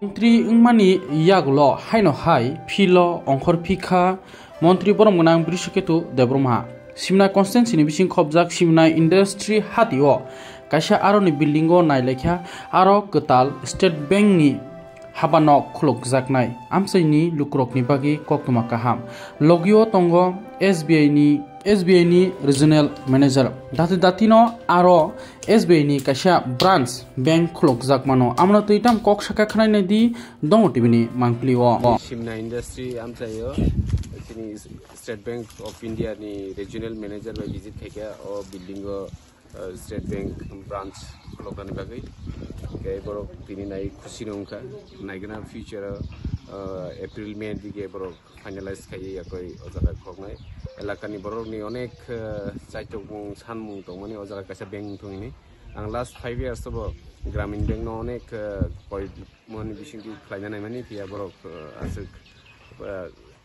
মন্ত্রী ইংমানি ইয়াগুলো হাইনো high fellow অংখর ফিখা মন্ত্রী বরম গনাং Brishaketu দেব্রমহা Simna কনস্টেন্সিনি বিসিং খবজাক Simna industry হাতিও কাইসা আরoni বিল্ডিংও নাইলেখা আরো গতাল স্টেট ব্যাংকনি হাবানক খুলকজাকনাই আমসাইনি লুক্রকনি বাগি কক্তমা কাহাম লগিও তঙ্গ SBI ni regional manager datino aro SBI ni kaisa branch bank khulokjak mano amna tuitam kok saka khnai nai di dong tibini mangplio Simna industry amsayo sini State Bank of India ni regional manager by visit theka o building o State Bank branch khulokani bagai kai borok tini nai khushi nongka naigna future April May dige borok finalize khai yakoi ojaga khognai এলাকানি বড়নি অনেক চাইটমুং সানমুং দংমানি অজাga কাইসা bank থংনি আং last 5 years তো গ্রামীণ bank ন অনেক মনি বিসিংটি খাইনানাই মানি ফিয়া বড় আসুক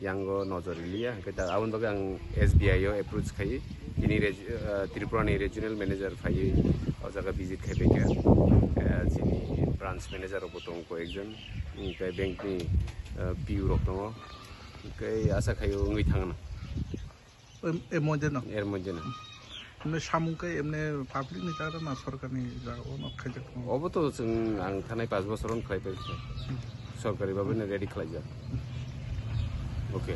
Yango নজরিলিয়া কেতা আউন বাগে আং SBI ও অ্যাপ্রোচ খাই তিনি ত্রিপুরানি রিজিওনাল ম্যানেজার ফাই অজাga ভিজিট খাইবেকা যিনি ব্রাঞ্চ ম্যানেজার অবতং কয়েকজন কাই ব্যাংকনি পিউ রক দङ কাই আশা খাইও ngui থাংনা এর মধ্যে না এমনি সামুকাই এমনি পাবলিক নি যারা না সরকারি খাইজাক অবত আং থানায় 5 বছর খাইবে সরকারি ভাবে রেডি খাইজা ওকে